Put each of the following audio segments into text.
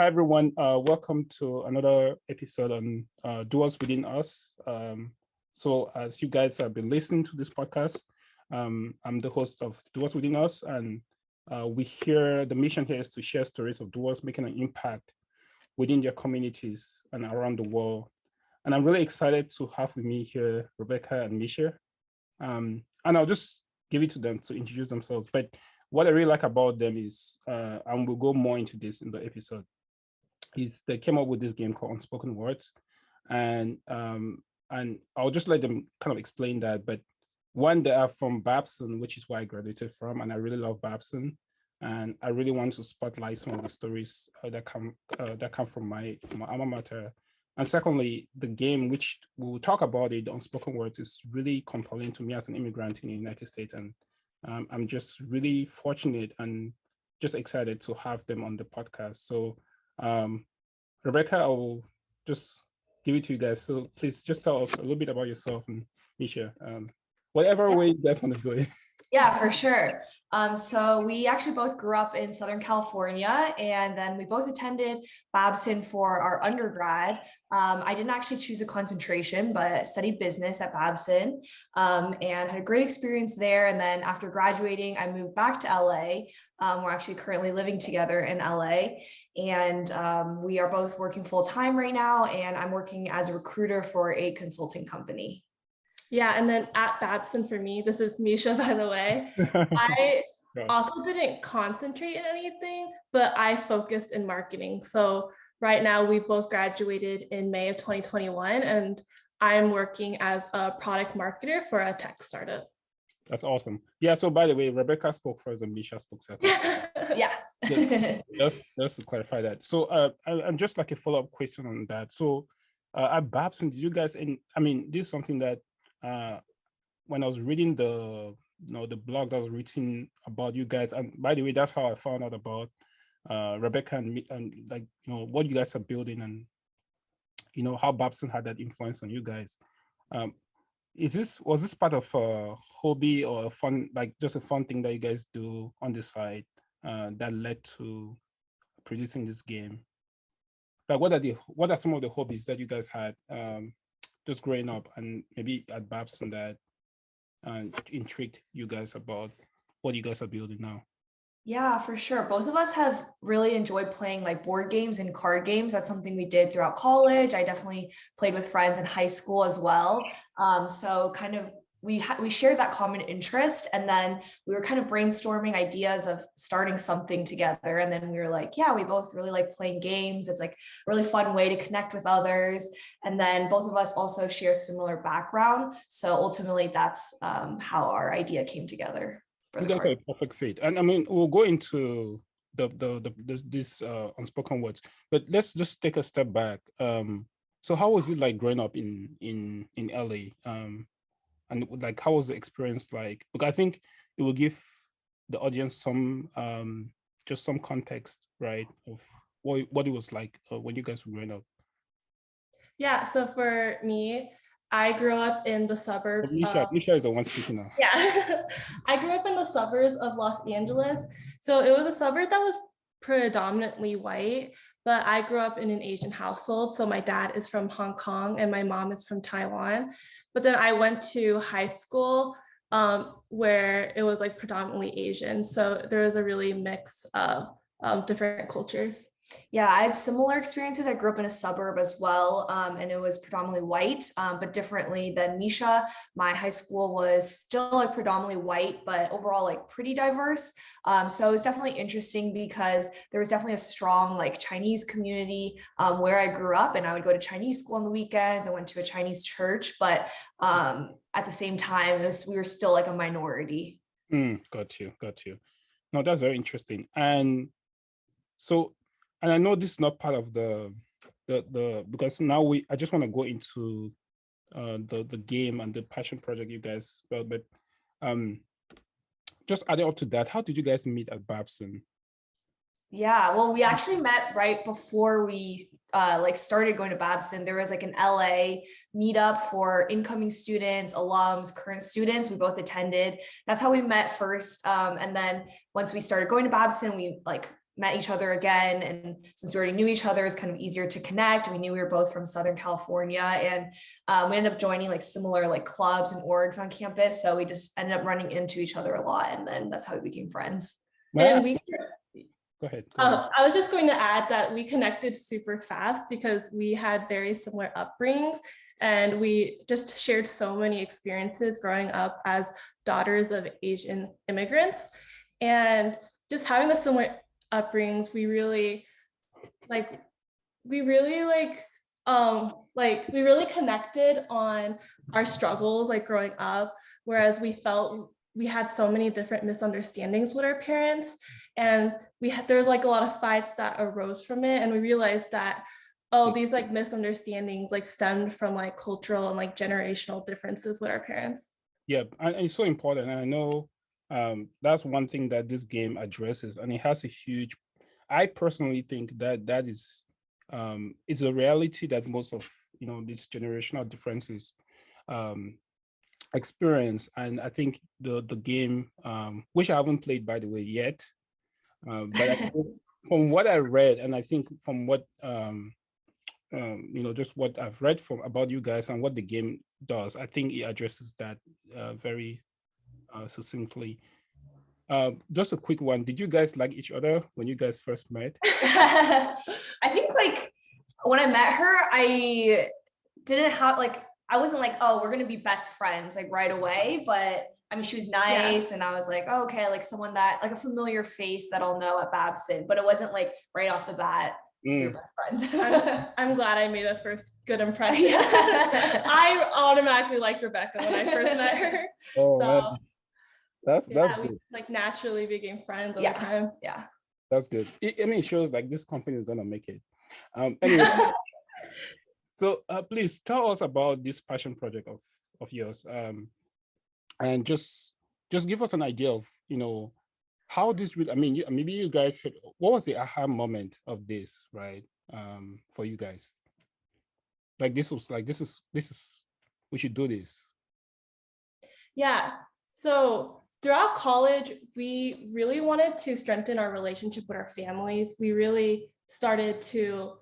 Hi, everyone. Welcome to another episode on Doers Within Us. So as you guys have been listening to this podcast, I'm the host of Doers Within Us, and the mission here is to share stories of doers making an impact within their communities and around the world. And I'm really excited to have with me here Rebecca and Misha. And I'll just give it to them to introduce themselves. But what I really like about them is, and we'll go more into this in the episode, is they came up with this game called Unspoken Words. And I'll just let them kind of explain that. But one, they are from Babson, which is where I graduated from, and I really love Babson. And I really want to spotlight some of the stories that come from my alma mater. And secondly, the game, which we'll talk about it, Unspoken Words, is really compelling to me as an immigrant in the United States. And I'm just really fortunate and just excited to have them on the podcast. So Rebecca, I will just give it to you guys. So please just tell us a little bit about yourself, and Misha, whatever way you guys want to do it. Yeah, for sure. So we actually both grew up in Southern California, and then we both attended Babson for our undergrad. I didn't actually choose a concentration, but studied business at Babson and had a great experience there. And then after graduating, I moved back to LA. We're actually currently living together in LA, and we are both working full time right now. And I'm working as a recruiter for a consulting company. Yeah, and then at Babson for me, this is Misha, by the way. I also didn't concentrate in anything, but I focused in marketing. So right now we both graduated in May of 2021, and I'm working as a product marketer for a tech startup. That's awesome. Yeah, so by the way, Rebecca spoke first and Misha spoke second. Yeah. just to clarify that. So I'm just like a follow-up question on that. So at Babson, did you guys, and I mean, this is something that when I was reading the blog that was written about you guys, and by the way, that's how I found out about Rebecca and like, what you guys are building, and how Babson had that influence on you guys. Was this part of a hobby or a fun, like just a fun thing that you guys do on the side that led to producing this game? Like, what are some of the hobbies that you guys had just growing up, and maybe at Babson that intrigued you guys about what you guys are building now? Yeah, for sure. Both of us have really enjoyed playing like board games and card games. That's something we did throughout college. I definitely played with friends in high school as well. So kind of we shared that common interest, and then we were kind of brainstorming ideas of starting something together. And then we were like, yeah, we both really like playing games. It's like a really fun way to connect with others. And then both of us also share similar background. So ultimately that's how our idea came together. You guys are a perfect fit. And I mean, we'll go into this Unspoken Words, but let's just take a step back. So how was it like growing up in LA? And like, how was the experience like? Because I think it will give the audience some just some context, right, of what it was like when you guys were growing up. Yeah, so for me, I grew up in the suburbs. Misha is the one speaking now. Yeah, I grew up in the suburbs of Los Angeles. So it was a suburb that was predominantly white, but I grew up in an Asian household. So my dad is from Hong Kong and my mom is from Taiwan. But then I went to high school where it was like predominantly Asian. So there was a really mix of different cultures. Yeah, I had similar experiences. I grew up in a suburb as well, and it was predominantly white, but differently than Misha. My high school was still like predominantly white, but overall like pretty diverse. So it was definitely interesting because there was definitely a strong like Chinese community where I grew up, and I would go to Chinese school on the weekends. I went to a Chinese church, but at the same time, we were still like a minority. Got you. No, that's very interesting. And so, and I know this is not part of the because now I just want to go into the game and the passion project you guys built, but just adding up to that, how did you guys meet at Babson? Yeah, well, we actually met right before we like started going to Babson. There was like an LA meetup for incoming students, alums, current students. We both attended. That's how we met first. And then once we started going to Babson, we like met each other again. And since we already knew each other, it's kind of easier to connect. We knew we were both from Southern California, and we ended up joining like similar like clubs and orgs on campus. So we just ended up running into each other a lot. And then that's how we became friends. And we Go ahead. Go ahead. I was just going to add that we connected super fast because we had very similar upbringings, and we just shared so many experiences growing up as daughters of Asian immigrants. And just having the similar upbringings, we really connected on our struggles like growing up, whereas we felt we had so many different misunderstandings with our parents, and there's like a lot of fights that arose from it, and we realized that these like misunderstandings like stemmed from like cultural and like generational differences with our parents. Yeah, and it's so important. And I know that's one thing that this game addresses, and it has a huge. I personally think that is it's a reality that most of these generational differences experience. And I think the game, which I haven't played by the way yet, but from what I read, and I think from what just what I've read from about you guys and what the game does, I think it addresses that very succinctly. Just a quick one. Did you guys like each other when you guys first met? I think like when I met her, I didn't have like, I wasn't like, oh, we're going to be best friends like right away. But I mean, she was nice. And I was like, oh, okay, like someone that like a familiar face that I'll know at Babson, but it wasn't like right off the bat, we're best friends. I'm glad I made a first good impression. I automatically liked Rebecca when I first met her. Oh, so man. That's good. We like naturally became friends over time. Yeah. That's good. I mean, it shows like this company is going to make it. Anyway, so please tell us about this passion project of yours. And just give us an idea of, how this really, I mean, maybe you guys should, what was the aha moment of this, right? For you guys. Like this is, we should do this. Yeah. So throughout college, we really wanted to strengthen our relationship with our families. We really started to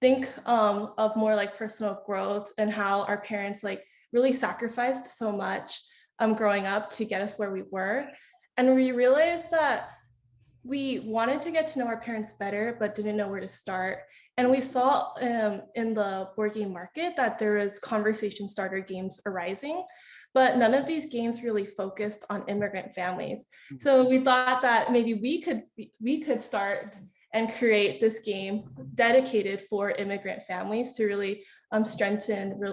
think of more like personal growth and how our parents like really sacrificed so much growing up to get us where we were. And we realized that we wanted to get to know our parents better, but didn't know where to start. And we saw in the board game market that there was conversation starter games arising, but none of these games really focused on immigrant families. So we thought that maybe we could start and create this game dedicated for immigrant families to really strengthen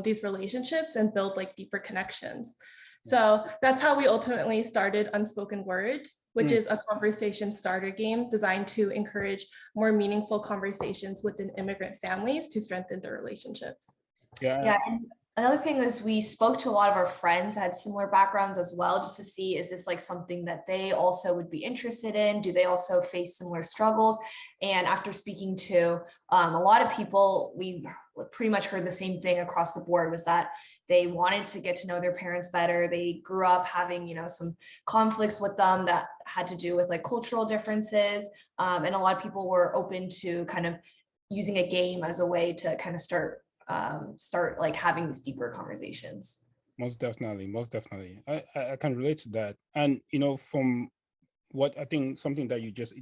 these relationships and build like deeper connections. So that's how we ultimately started Unspoken Words, which is a conversation starter game designed to encourage more meaningful conversations within immigrant families to strengthen their relationships. Yeah. And another thing is we spoke to a lot of our friends that had similar backgrounds as well, just to see, is this like something that they also would be interested in? Do they also face similar struggles? And after speaking to a lot of people, we pretty much heard the same thing across the board, was that they wanted to get to know their parents better. They grew up having, some conflicts with them that had to do with like cultural differences. And a lot of people were open to kind of using a game as a way to kind of start like having these deeper conversations. Most definitely. I can relate to that. And from what I think, something that you just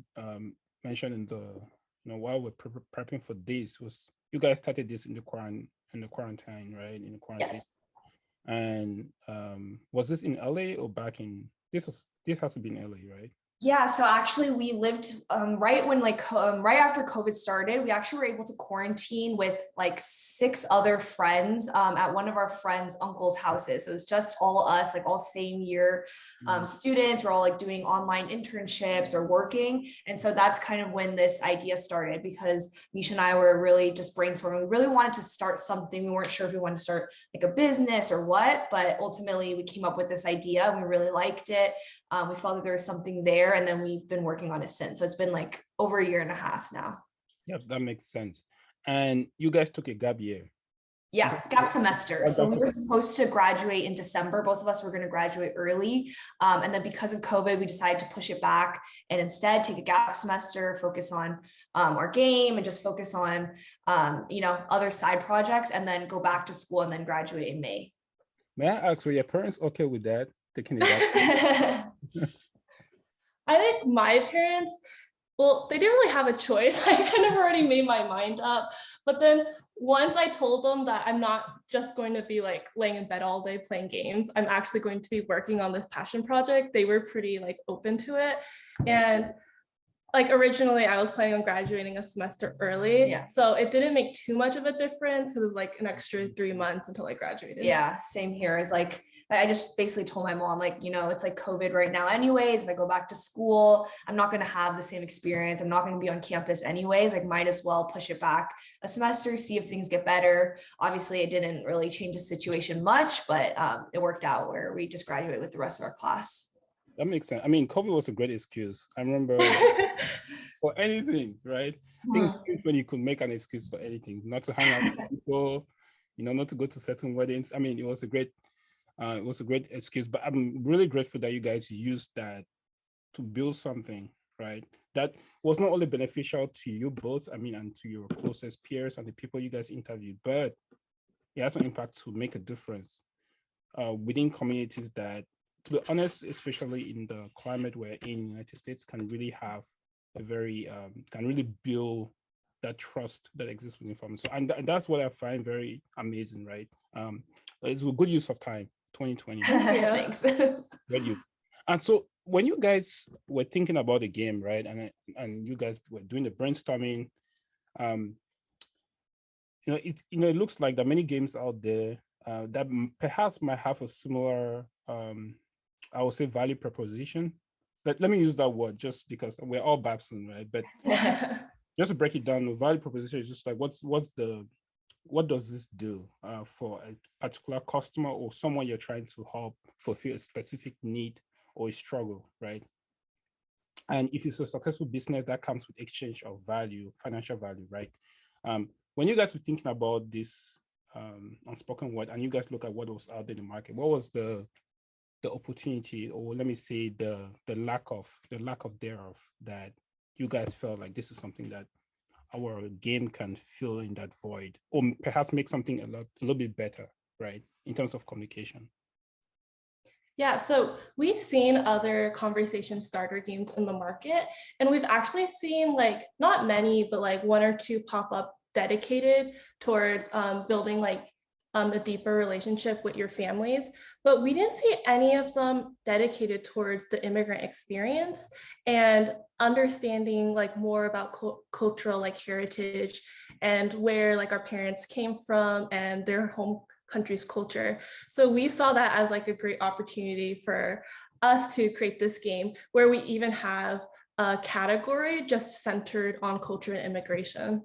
mentioned in the while we're prepping for this, was you guys started this in the quarantine, right? In the quarantine. Yes. And was this in LA or back in this has to be in LA, right? Yeah, so actually we lived right when right after COVID started, we actually were able to quarantine with like 6 other friends at one of our friends' uncle's houses. So it was just all us, like all same year students. We're all like doing online internships or working. And so that's kind of when this idea started, because Misha and I were really just brainstorming. We really wanted to start something. We weren't sure if we wanted to start like a business or what, but ultimately we came up with this idea and we really liked it. We felt that there was something there, and then we've been working on it since. So it's been like over 1.5 years now. Yep, that makes sense. And you guys took a gap year. Yeah, gap semester. So we were supposed to graduate in December. Both of us were going to graduate early. And then because of COVID, we decided to push it back and instead take a gap semester, focus on our game and just focus on, other side projects and then go back to school and then graduate in May. May I ask, were your parents okay with that? Taking it back? I think my parents, well, they didn't really have a choice. I kind of already made my mind up. But then once I told them that I'm not just going to be like laying in bed all day playing games, I'm actually going to be working on this passion project, they were pretty like open to it. And like originally I was planning on graduating a semester early. Yeah. So it didn't make too much of a difference because it was like an extra 3 months until I graduated. Yeah, same here. Is like, I just basically told my mom, like, it's like COVID right now anyways. If I go back to school, I'm not going to have the same experience. I'm not going to be on campus anyways. Like, might as well push it back a semester, see if things get better. Obviously, it didn't really change the situation much, but it worked out where we just graduated with the rest of our class. That makes sense. I mean, COVID was a great excuse. I remember for anything, right? Things when you could make an excuse for anything, not to hang out with people, not to go to certain weddings. I mean, it was a great excuse, but I'm really grateful that you guys used that to build something, right? That was not only beneficial to you both, I mean, and to your closest peers and the people you guys interviewed, but it has an impact to make a difference within communities that, to be honest, especially in the climate we're in the United States, can really have a very, can really build that trust that exists within families. So, and that's what I find very amazing, right? It's a good use of time, 2020. Thanks. Good use. And so when you guys were thinking about the game, right, and you guys were doing the brainstorming, it looks like there are many games out there that perhaps might have a similar, I would say, value proposition. Let me use that word just because we're all Babson, right? But just to break it down, the value proposition is just like what does this do for a particular customer or someone you're trying to help fulfill a specific need or a struggle, right? And if it's a successful business, that comes with exchange of value, financial value, right? When you guys were thinking about this unspoken word, and you guys look at what was out there in the market, what was the opportunity, or let me say the lack of thereof, that you guys felt like this is something that our game can fill in that void, or perhaps make something a little bit better, right, in terms of communication? Yeah, so we've seen other conversation starter games in the market, and we've actually seen like not many, but like 1 or 2 pop up dedicated towards building like a deeper relationship with your families, but we didn't see any of them dedicated towards the immigrant experience and understanding like more about cultural like heritage and where like our parents came from and their home country's culture. So we saw that as like a great opportunity for us to create this game where we even have a category just centered on culture and immigration.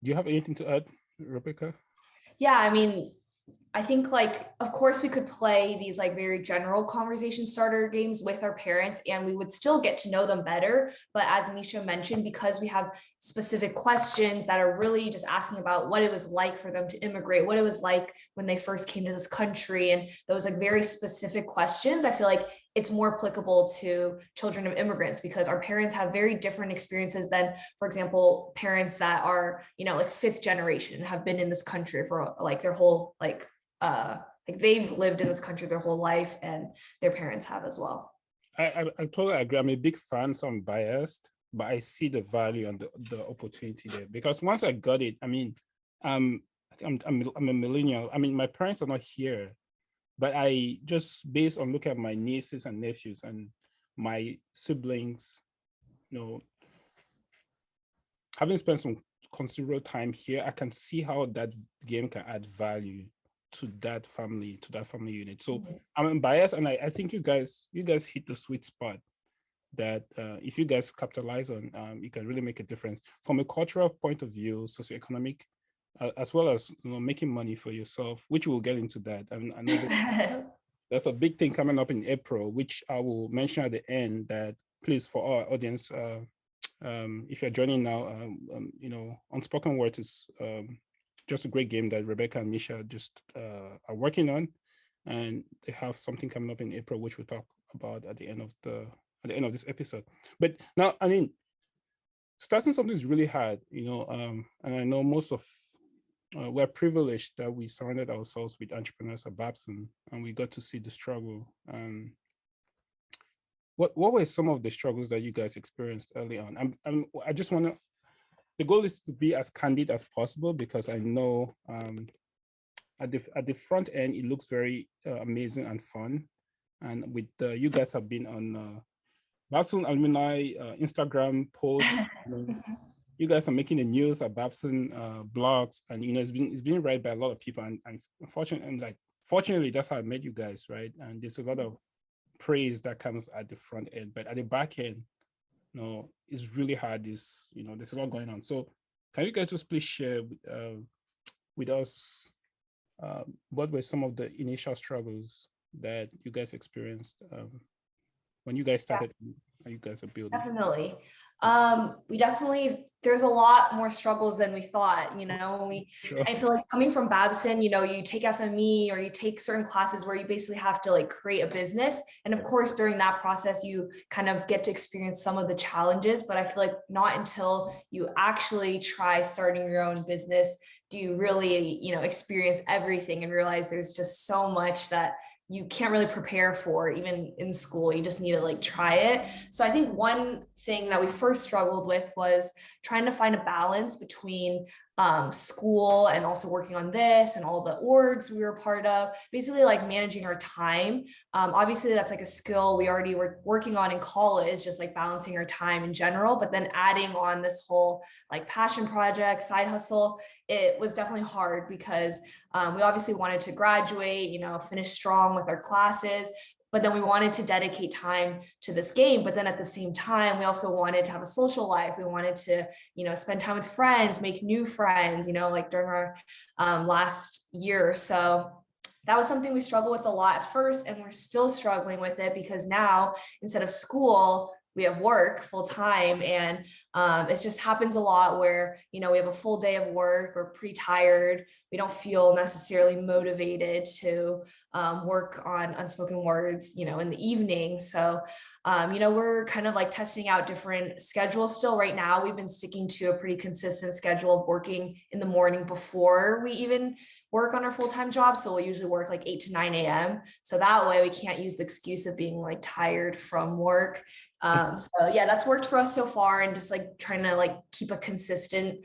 Do you have anything to add, Rebecca? Yeah, I mean, I think like, of course we could play these like very general conversation starter games with our parents and we would still get to know them better. But as Misha mentioned, because we have specific questions that are really just asking about what it was like for them to immigrate, what it was like when they first came to this country, and those like very specific questions, I feel like it's more applicable to children of immigrants because our parents have very different experiences than, for example, parents that are, like 5th generation, have been in this country for like their whole, like they've lived in this country their whole life, and their parents have as well. I totally agree. I'm a big fan, so I'm biased, but I see the value and the opportunity there, because once I got it, I mean, I'm a millennial. I mean, my parents are not here, but I just, based on looking at my nieces and nephews and my siblings, having spent some considerable time here, I can see how that game can add value to that family unit. So I'm biased, and I think you guys hit the sweet spot that if you guys capitalize on, you can really make a difference from a cultural point of view, socioeconomic, as well as making money for yourself, which we'll get into that. And I know that's a big thing coming up in April, which I will mention at the end. That please, for our audience, if you're joining now, Unspoken Words is just a great game that Rebecca and Misha just are working on, and they have something coming up in April, which we'll talk about at the end of this episode. But now, I mean, starting something is really hard, and I know most of we're privileged that we surrounded ourselves with entrepreneurs at Babson, and we got to see the struggle. What were some of the struggles that you guys experienced early on? I just want to. The goal is to be as candid as possible, because I know at the front end it looks very amazing and fun, and with you guys have been on Babson alumni Instagram posts. You guys are making the news at Babson blogs, and it's been read by a lot of people, and fortunately that's how I met you guys, right? And there's a lot of praise that comes at the front end, but at the back end, it's really hard. There's a lot going on. So can you guys just please share with us what were some of the initial struggles that you guys experienced when you guys started? How you guys are building? Definitely. There's a lot more struggles than we thought, Sure. I feel like coming from Babson, you take FME or you take certain classes where you basically have to like create a business. And of course, during that process, you kind of get to experience some of the challenges, but I feel like not until you actually try starting your own business do you really, experience everything and realize there's just so much that you can't really prepare for even in school. You just need to like try it. So I think one thing that we first struggled with was trying to find a balance between school and also working on this and all the orgs we were part of, basically like managing our time. Obviously that's like a skill we already were working on in college, just like balancing our time in general, but then adding on this whole like passion project, side hustle, it was definitely hard because we obviously wanted to graduate, finish strong with our classes, but then we wanted to dedicate time to this game. But then at the same time, we also wanted to have a social life. We wanted to, spend time with friends, make new friends, like during our last year or so. That was something we struggled with a lot at first, and we're still struggling with it because now instead of school, we have work full time, and it just happens a lot where, we have a full day of work, we're pretty tired, we don't feel necessarily motivated to work on Unspoken Words, in the evening. So, we're kind of like testing out different schedules still right now. We've been sticking to a pretty consistent schedule of working in the morning before we even work on our full-time job. So we'll usually work like 8 to 9 a.m. So that way we can't use the excuse of being like tired from work. So yeah, that's worked for us so far, and just like trying to like keep a consistent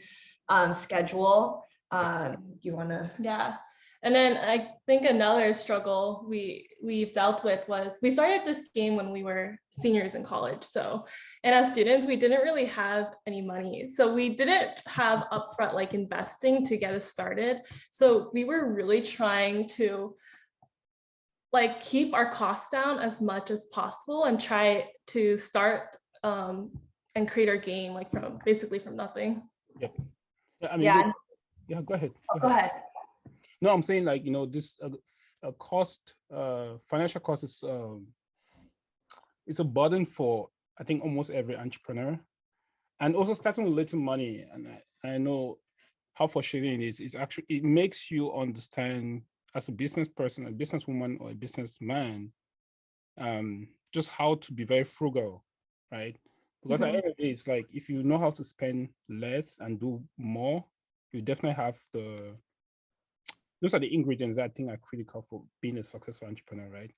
schedule. Do you want to? Yeah. And then I think another struggle we've dealt with was we started this game when we were seniors in college. So, and as students, we didn't really have any money. So we didn't have upfront like investing to get us started. So we were really trying to like keep our costs down as much as possible and try to start and create our game like basically from nothing. Yep. Yeah, I mean, Yeah. Go ahead. Go ahead. No, I'm saying like, this cost, financial cost is it's a burden for, I think, almost every entrepreneur. And also starting with little money, and I know how frustrating it is. It's actually, it makes you understand as a business person, a businesswoman, or a businessman, just how to be very frugal, right? Because at the end of the day, it's like, if you know how to spend less and do more, you definitely have those are the ingredients that I think are critical for being a successful entrepreneur, right?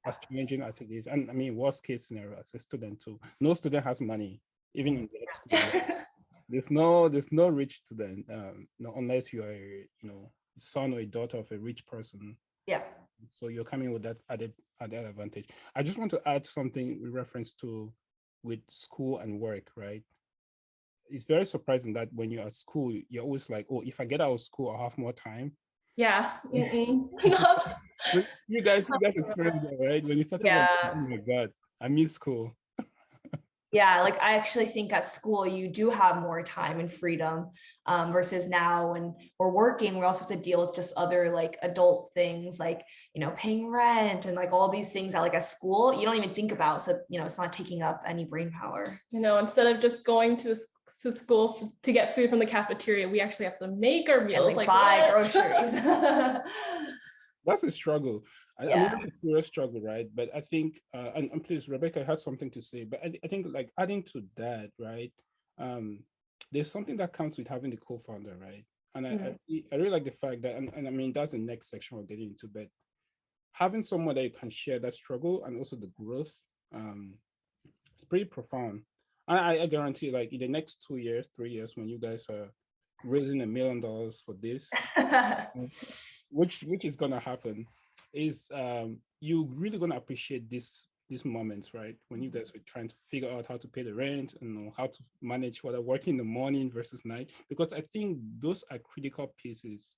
As challenging as it is. And I mean, worst case scenario, as a student too, no student has money, even in grad school. Right? There's no rich student, unless you are, son or a daughter of a rich person. Yeah. So you're coming with that added advantage. I just want to add something with reference to with school and work, right? It's very surprising that when you're at school, you're always like, oh, if I get out of school, I'll have more time. Yeah. You guys experienced that, right? When you started, Yeah. like, oh my God, I miss school. Yeah, like I actually think at school you do have more time and freedom versus now when we're working, we also have to deal with just other like adult things like, paying rent and like all these things that like at school you don't even think about. So, it's not taking up any brain power. Instead of just going to school to get food from the cafeteria, we actually have to make our meals, like buy what? groceries. That's a struggle. I mean, Yeah. that's a serious struggle, right? But I think, and please, Rebecca has something to say. But I think, like adding to that, right? There's something that comes with having the co-founder, right? And I really like the fact that, and I mean, that's the next section we're getting into. But having someone that you can share that struggle and also the growth, it's pretty profound. I guarantee, like in the next 2 years, 3 years, when you guys are raising $1 million for this, which is gonna happen, is you really gonna appreciate these moments, right? When you guys were trying to figure out how to pay the rent and how to manage whether working in the morning versus night, because I think those are critical pieces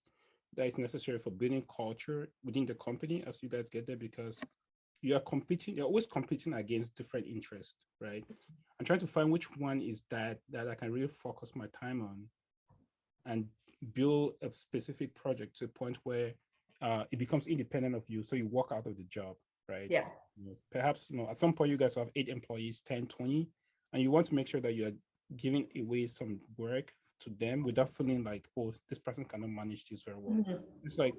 that is necessary for building culture within the company as you guys get there, because you're always competing against different interests, right? I'm trying to find which one is that I can really focus my time on and build a specific project to a point where it becomes independent of you. So you walk out of the job, right? Yeah. Perhaps, at some point you guys have 8 employees, 10, 20, and you want to make sure that you're giving away some work to them without feeling like, oh, this person cannot manage this very well. It's like,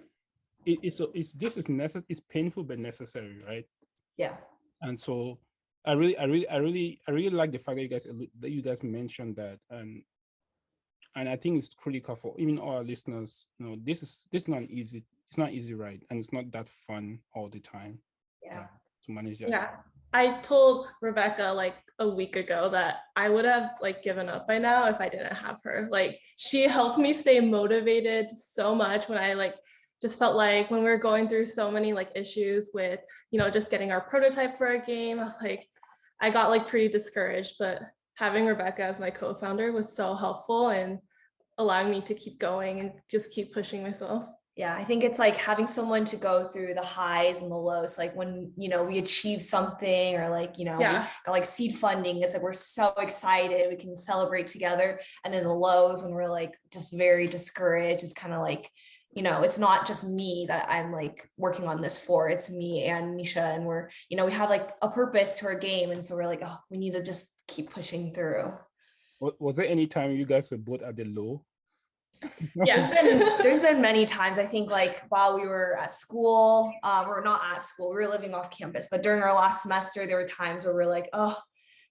it's painful but necessary, right? Yeah. And so I really like the fact that you guys mentioned that, and I think it's critical for even our listeners. This is not easy. It's not easy, right? And it's not that fun all the time. Yeah. To manage that. Yeah. I told Rebecca like a week ago that I would have like given up by now if I didn't have her. Like she helped me stay motivated so much when I like just felt like when we were going through so many like issues with, just getting our prototype for a game, I got like pretty discouraged, but having Rebecca as my co-founder was so helpful and allowing me to keep going and just keep pushing myself. Yeah, I think it's like having someone to go through the highs and the lows. Like when, we achieve something or like, we got like seed funding. It's like, we're so excited. We can celebrate together. And then the lows when we're like just very discouraged, it's kind of like, it's not just me that I'm like working on this for, it's me and Misha. And we're, we have like a purpose to our game. And so we're like, oh, we need to just keep pushing through. Was there any time you guys were both at the low? Yeah, there's been many times. I think like while we were at school, we're not at school, we were living off campus, but during our last semester, there were times where we're like, oh,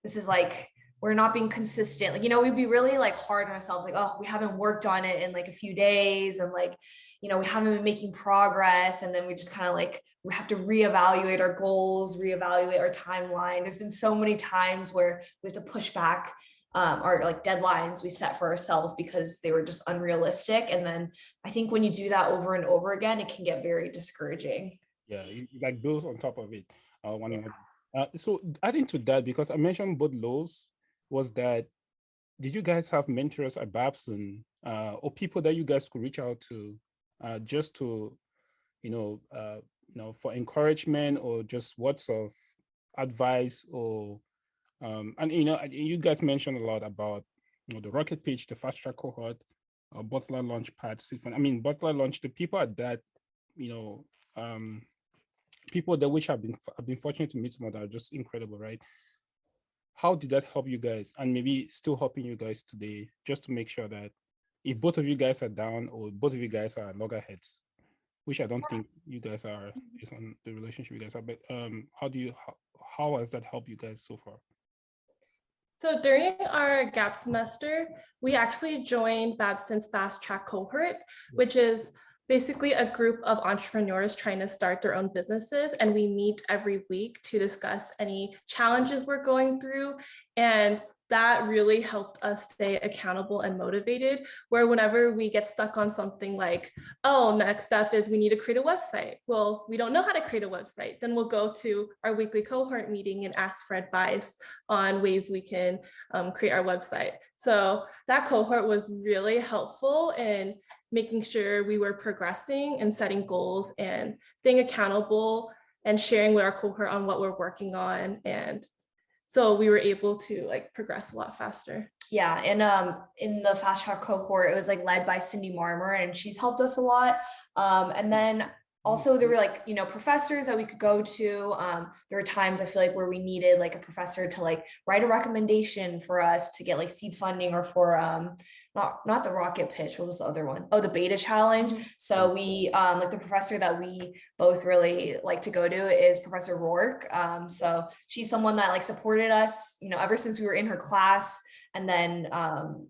this is like, we're not being consistent. Like, we'd be really like hard on ourselves. Like, oh, we haven't worked on it in like a few days. And like, we haven't been making progress. And then we just kind of like, we have to reevaluate our goals, reevaluate our timeline. There's been so many times where we have to push back our like deadlines we set for ourselves because they were just unrealistic. And then I think when you do that over and over again, it can get very discouraging. Yeah, like builds on top of it. So adding to that, because I mentioned both lows, was that did you guys have mentors at Babson or people that you guys could reach out to just to, for encouragement or just words of advice or and you guys mentioned a lot about the rocket pitch, the fast track cohort, Butler Launchpad, Siphon. I mean, Butler Launch, the people at that, people that which I've been fortunate to meet some of that are just incredible, right? How did that help you guys, and maybe still helping you guys today, just to make sure that if both of you guys are down or both of you guys are loggerheads, which I don't think you guys are based on the relationship you guys have, but how has that helped you guys so far? So during our gap semester, we actually joined Babson's Fast Track Cohort, which is basically a group of entrepreneurs trying to start their own businesses. And we meet every week to discuss any challenges we're going through. And that really helped us stay accountable and motivated, where whenever we get stuck on something like, oh, next step is we need to create a website. Well, we don't know how to create a website. Then we'll go to our weekly cohort meeting and ask for advice on ways we can create our website. So that cohort was really helpful in making sure we were progressing and setting goals and staying accountable and sharing with our cohort on what we're working on. And So we were able to like progress a lot faster. Yeah, and in the fast track cohort, it was like led by Cindy Marmer, and she's helped us a lot. And then also there were like, you know, professors that we could go to. There were times I feel like where we needed like a professor to like write a recommendation for us to get like seed funding, or for not the rocket pitch. What was the other one? Oh, the beta challenge. So we like the professor that we both really like to go to is Professor Rourke. So she's someone that like supported us, you know, ever since we were in her class. And then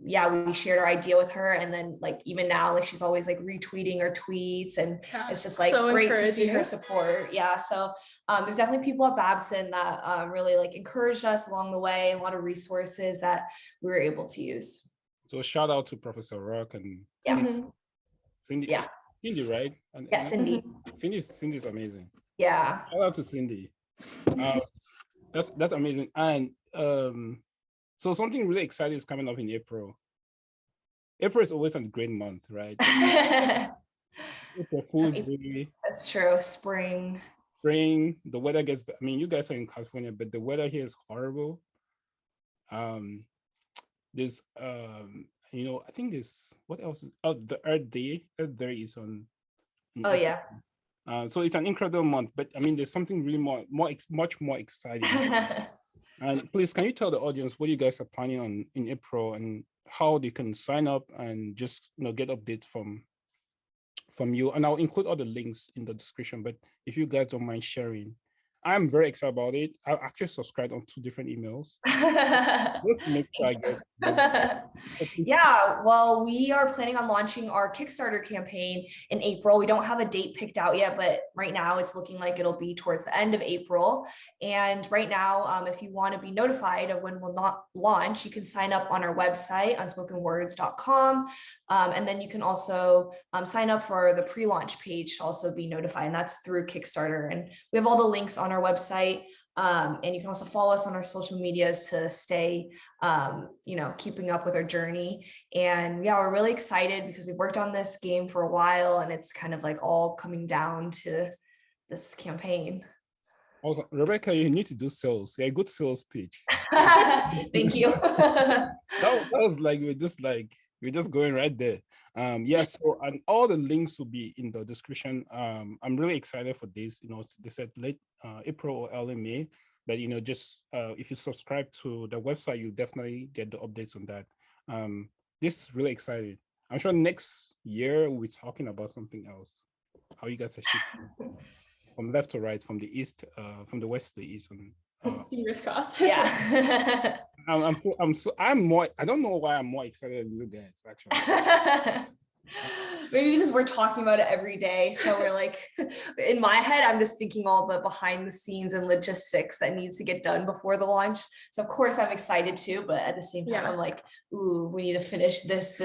yeah, we shared our idea with her, and then like even now, like she's always like retweeting our tweets, and it's just like so great to see her support. Yeah, so there's definitely people at Babson that really like encouraged us along the way, and a lot of resources that we were able to use. So shout out to Professor Rock and Cindy. Yeah, Cindy, right? yeah, Cindy. Cindy's amazing. Yeah. Shout out to Cindy. That's amazing. And so something really exciting is coming up in April. April is always a great month, right? April Fool's Day. That's true. Spring. The weather gets, I mean, you guys are in California, but the weather here is horrible. There's you know, I think there's, what else? Oh, the Earth Day. Earth Day is on. Oh yeah. So it's an incredible month, but I mean, there's something really much more exciting. And please, can you tell the audience what you guys are planning on in April, and how they can sign up and just, you know, get updates from you? And I'll include all the links in the description, but if you guys don't mind sharing, I'm very excited about it. I actually subscribed on 2 different emails. Just to make sure I get yeah, well, we are planning on launching our Kickstarter campaign in April. We don't have a date picked out yet, but right now it's looking like it'll be towards the end of April. And right now, if you want to be notified of when we'll not launch, you can sign up on our website, unspokenwords.com. And then you can also sign up for the pre-launch page to also be notified, and that's through Kickstarter. And we have all the links on our website. And you can also follow us on our social medias to stay, you know, keeping up with our journey. And yeah, we're really excited because we've worked on this game for a while, and it's kind of like all coming down to this campain. Also, Rebecca, you need to do sales. You're a good sales pitch. Thank you. that was like, we're just going right there. Yeah, so, and all the links will be in the description. I'm really excited for this. You know, they said late April or early May, but you know, just if you subscribe to the website, you definitely get the updates on that. This is really exciting. I'm sure next year we'll be talking about something else. How you guys are shifting from left to right, from the east, from the west to the east. And fingers crossed. Yeah. I'm more, I don't know why I'm more excited than you guys, actually. Maybe because we're talking about it every day. So we're like, in my head, I'm just thinking all the behind the scenes and logistics that needs to get done before the launch. So of course I'm excited too, but at the same time, I'm like, ooh, we need to finish this.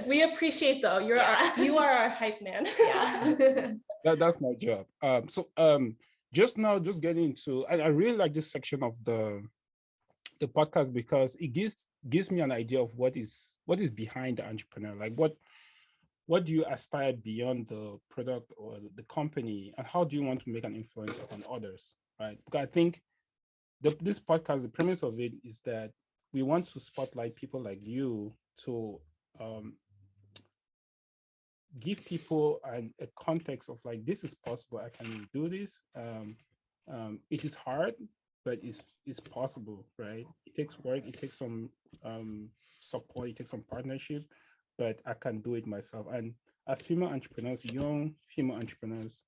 We appreciate though. You are our hype man. Yeah. That's my job. Just now, just getting into, I really like this section of the podcast, because it gives me an idea of what is behind the entrepreneur. Like what do you aspire beyond the product or the company, and how do you want to make an influence on others, right? Because I think this podcast, the premise of it is that we want to spotlight people like you to give people a context of like, this is possible, I can do this. It is hard, but it's possible, right? It takes work, it takes some support, it takes some partnership, but I can do it myself. And as female entrepreneurs, young female entrepreneurs,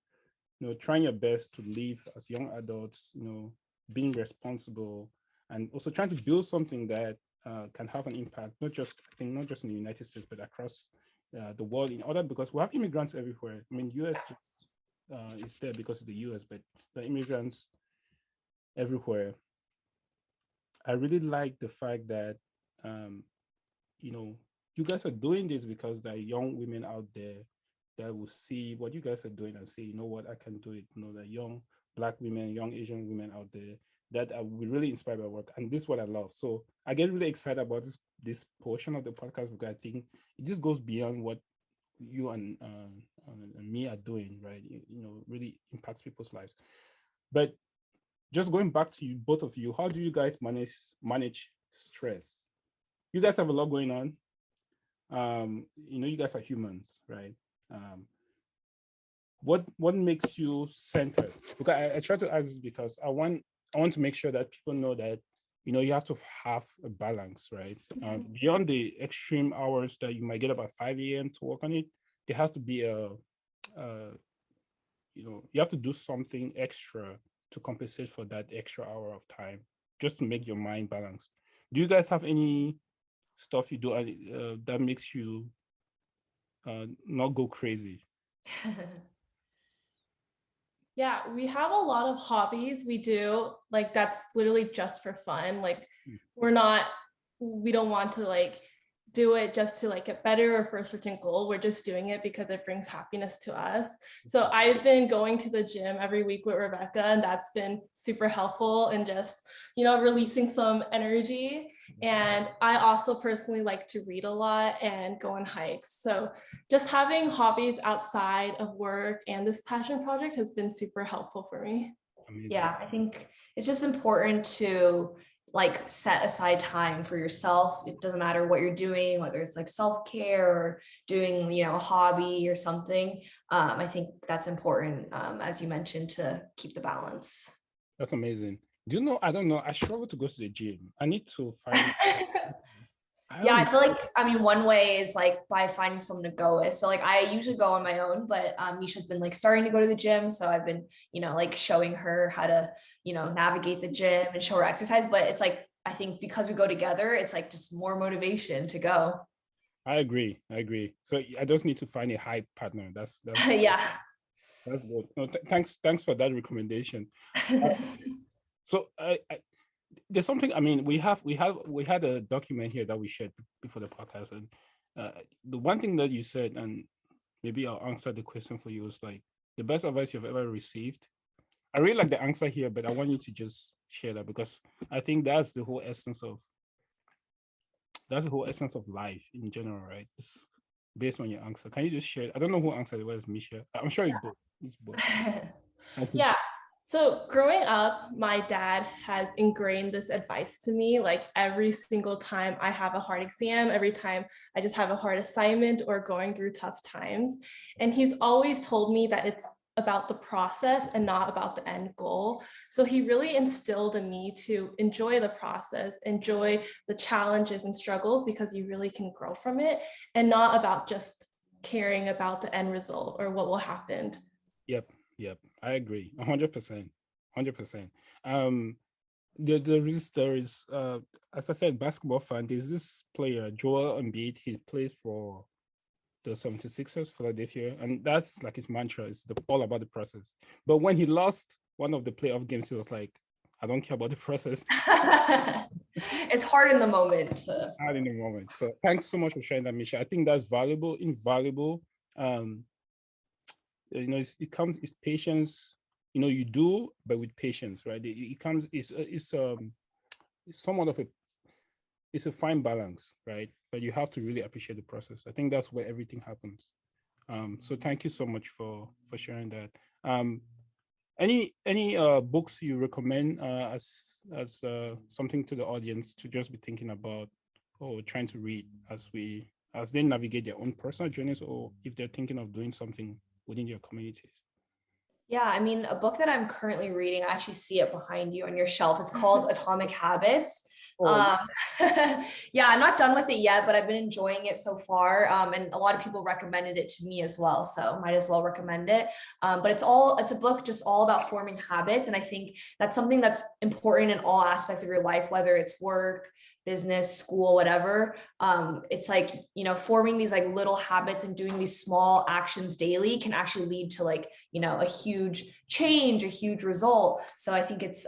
you know, trying your best to live as young adults, you know, being responsible, and also trying to build something that can have an impact, not just in the United States, but across the world, in order, because we have immigrants everywhere. I mean, US is there because of the US, but the immigrants everywhere. I really like the fact that, you know, you guys are doing this because there are young women out there that will see what you guys are doing and say, you know what, I can do it. You know, the young Black women, young Asian women out there that are really inspired by work. And this is what I love. So I get really excited about this portion of the podcast, because I think it just goes beyond what you and me are doing, right? You know, really impacts people's lives. But just going back to you, both of you, how do you guys manage stress? You guys have a lot going on. You guys are humans, right? What makes you centered? Because I try to ask this because I want to make sure that people know that you have to have a balance, right? Beyond the extreme hours that you might get up at 5 a.m. to work on it, there has to be you have to do something extra to compensate for that extra hour of time, just to make your mind balanced. Do you guys have any stuff you do that makes you not go crazy? Yeah, we have a lot of hobbies we do, like that's literally just for fun. Like we don't want to like do it just to like get better or for a certain goal. We're just doing it because it brings happiness to us. So I've been going to the gym every week with Rebecca, and that's been super helpful and just, releasing some energy. And I also personally like to read a lot and go on hikes. So just having hobbies outside of work and this passion project has been super helpful for me. Amazing. Yeah, I think it's just important to like set aside time for yourself. It doesn't matter what you're doing, whether it's like self-care or doing, a hobby or something. I think that's important, as you mentioned, to keep the balance. That's amazing. Do you know, I don't know, I struggle to go to the gym. I need to find Yeah, I feel like, one way is like by finding someone to go with. So like I usually go on my own, but Misha's been like starting to go to the gym. So I've been, like showing her how to, navigate the gym and show her exercise. But it's like, I think because we go together, it's like just more motivation to go. I agree. So I just need to find a hype partner. That's Yeah. That's good. No, thanks for that recommendation. So there's something. I mean, we had a document here that we shared before the podcast, and the one thing that you said, and maybe I'll answer the question for you, is like the best advice you've ever received. I really like the answer here, but I want you to just share that because I think that's the whole essence of life in general, right? It's based on your answer. Can you just share? I don't know who answered it. Was Misha? I'm sure it's both. Yeah. So growing up, my dad has ingrained this advice to me, like every single time I have a hard exam, every time I just have a hard assignment or going through tough times. And he's always told me that it's about the process and not about the end goal. So he really instilled in me to enjoy the process, enjoy the challenges and struggles, because you really can grow from it, and not about just caring about the end result or what will happen. Yep. I agree. 100%. 100%. There is as I said, basketball fan. There's this player, Joel Embiid. He plays for the 76ers, Philadelphia, and that's like his mantra. It's all about the process. But when he lost one of the playoff games, he was like, I don't care about the process. It's hard in the moment. Hard in the moment. So thanks so much for sharing that, Misha. I think that's valuable, invaluable. It's patience. You do, but with patience, right? It's somewhat of it's a fine balance, right? But you have to really appreciate the process. I think that's where everything happens. So thank you so much for sharing that. Any books you recommend as something to the audience to just be thinking about or trying to read as they navigate their own personal journeys, or if they're thinking of doing something within your communities? Yeah, a book that I'm currently reading, I actually see it behind you on your shelf. It's called Atomic Habits. Yeah, I'm not done with it yet, but I've been enjoying it so far. And a lot of people recommended it to me as well, so might as well recommend it. But it's a book just all about forming habits. And I think that's something that's important in all aspects of your life, whether it's work, business, school, whatever. It's like, forming these like little habits and doing these small actions daily can actually lead to like, a huge change, a huge result. So I think it's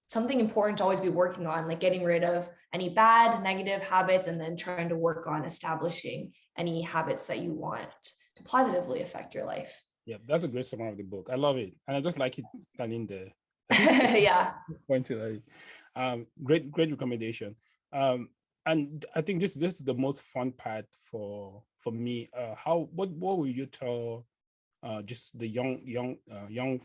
something important to always be working on, like getting rid of any bad, negative habits, and then trying to work on establishing any habits that you want to positively affect your life. Yeah, that's a great summary of the book. I love it. And I just like it standing there. Yeah. Point to great recommendation. And I think this is the most fun part for me. What will you tell just the young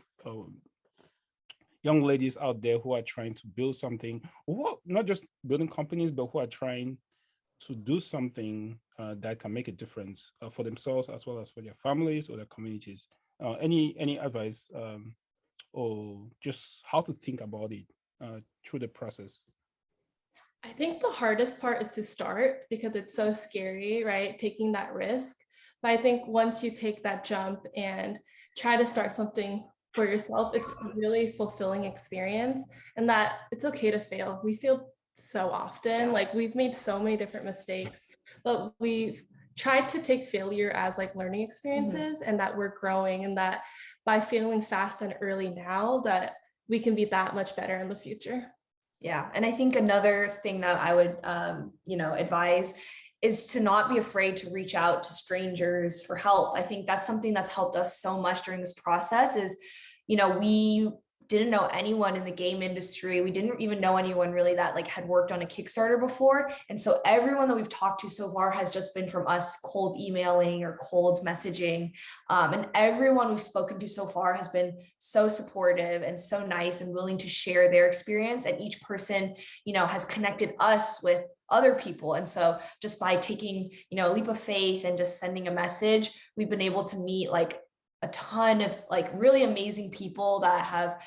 young ladies out there who are trying to build something, who not just building companies, but who are trying to do something that can make a difference for themselves as well as for their families or their communities. Any advice or just how to think about it through the process? I think the hardest part is to start because it's so scary, right? Taking that risk. But I think once you take that jump and try to start something for yourself, it's a really fulfilling experience, and that it's okay to fail. We fail so often, like we've made so many different mistakes, but we've tried to take failure as like learning experiences, and that we're growing, and that by failing fast and early now, that we can be that much better in the future. Yeah, and I think another thing that I would, advise is to not be afraid to reach out to strangers for help. I think that's something that's helped us so much during this process is, we didn't know anyone in the game industry. We didn't even know anyone really that like had worked on a Kickstarter before. And so everyone that we've talked to so far has just been from us cold emailing or cold messaging. And everyone we've spoken to so far has been so supportive and so nice and willing to share their experience. And each person, has connected us with other people. And so just by taking, a leap of faith and just sending a message, we've been able to meet like a ton of like really amazing people that have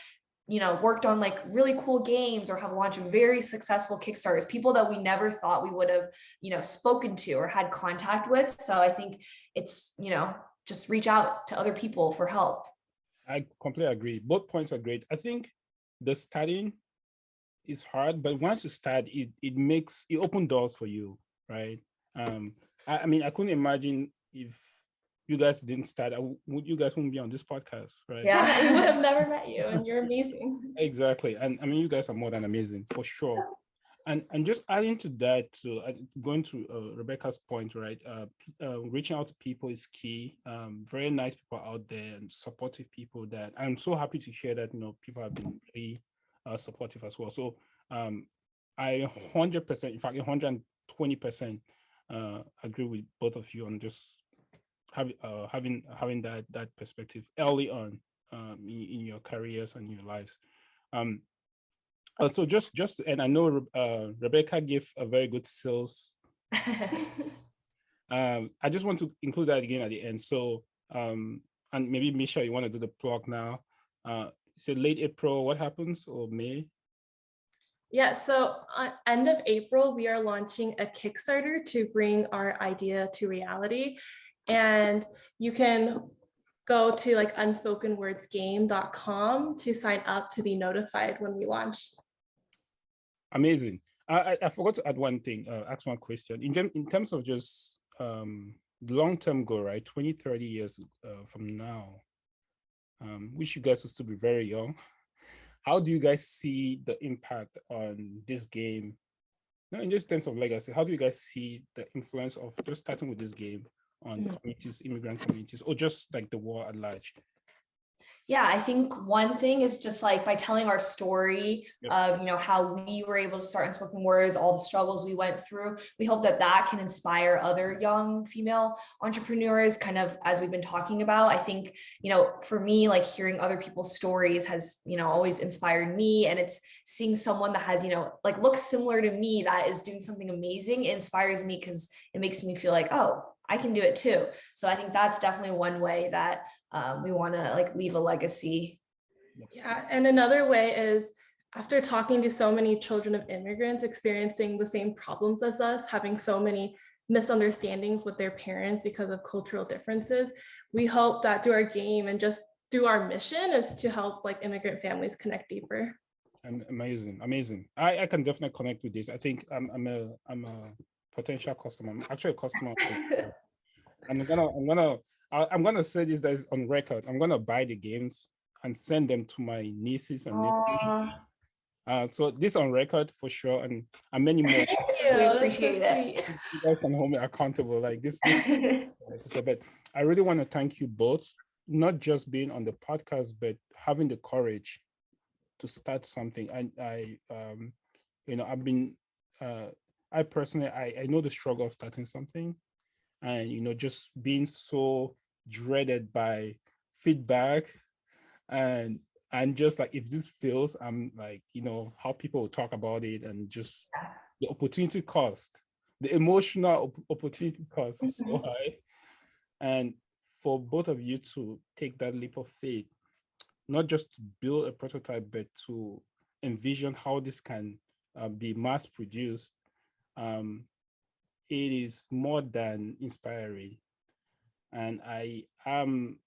worked on like really cool games or have launched very successful Kickstarters, people that we never thought we would have spoken to or had contact with. So I think it's just reach out to other people for help. I completely agree. Both points are great. I think the starting is hard, but once you start, it opens doors for you, right? I mean, I couldn't imagine if you guys didn't start, you guys wouldn't be on this podcast, right? Yeah, we would have never met you, and you're amazing. Exactly. And I mean, you guys are more than amazing, for sure. And just adding to that, so going to Rebecca's point, right? Reaching out to people is key. Very nice people out there and supportive people that I'm so happy to hear that, people have been really supportive as well. So I 100%, in fact, 120% agree with both of you on just having that perspective early on in your careers and your lives. So just and I know Rebecca gave a very good sales. I just want to include that again at the end. So and maybe Misha, you want to do the plug now? So late April, what happens, or May? Yeah, so end of April, we are launching a Kickstarter to bring our idea to reality. And you can go to like unspokenwordsgame.com to sign up to be notified when we launch. Amazing. I forgot to add one thing, ask one question. In terms of just the long-term goal, right? 20, 30 years from now, which you guys will still be very young. How do you guys see the impact on this game? No, in just terms of legacy, how do you guys see the influence of just starting with this game on communities, immigrant communities, or just like the world at large? Yeah, I think one thing is just like by telling our story of, how we were able to start Unspoken Words, all the struggles we went through. We hope that that can inspire other young female entrepreneurs, kind of as we've been talking about. I think, for me, like hearing other people's stories has, always inspired me. And it's seeing someone that has, like looks similar to me that is doing something amazing. It inspires me because it makes me feel like, oh, I can do it too. So I think that's definitely one way that we want to like leave a legacy. Yeah, and another way is after talking to so many children of immigrants experiencing the same problems as us, having so many misunderstandings with their parents because of cultural differences, we hope that through our game and just through our mission is to help like immigrant families connect deeper. Amazing. I can definitely connect with this. I think I'm a potential customer. I'm actually a customer. And I'm gonna say this that is on record. I'm gonna buy the games and send them to my nieces and nephews. So this on record for sure, and many more. Thank you. We appreciate it. You guys can hold me accountable like this. But I really want to thank you both, not just being on the podcast, but having the courage to start something. I've been I personally I know the struggle of starting something. And just being so dreaded by feedback and And just like, if this fails, I'm like, how people will talk about it, and just the opportunity cost, the emotional opportunity cost is so high. And for both of you to take that leap of faith, not just to build a prototype, but to envision how this can be mass produced, it is more than inspiring. And I am,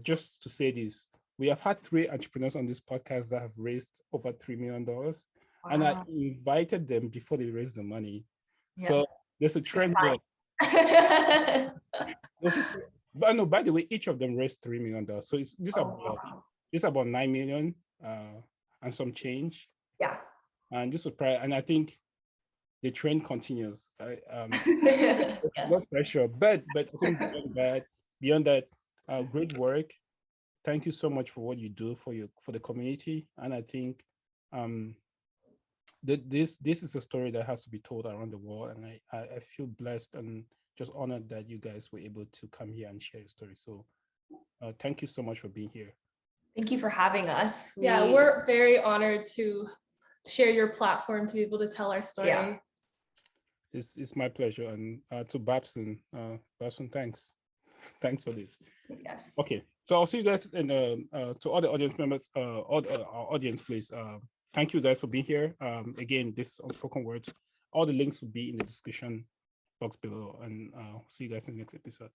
just to say this, we have had 3 entrepreneurs on this podcast that have raised over $3 million. Wow. And I invited them before they raised the money. Yeah. So there's a trend there. But no, by the way, each of them raised $3 million. So it's about 9 million and some change. Yeah. And just surprise. And I think the trend continues. Yes. No pressure, but I think beyond that, great work. Thank you so much for what you do for the community. And I think this is a story that has to be told around the world. And I feel blessed and just honored that you guys were able to come here and share your story. So thank you so much for being here. Thank you for having us. Yeah, we're very honored to share your platform to be able to tell our story. Yeah. It's my pleasure. And to Babson, thanks. Thanks for this. Yes. Okay, so I'll see you guys in to all the audience members, all our audience, please. Thank you guys for being here. Again, this Unspoken Words. All the links will be in the description box below, and see you guys in the next episode.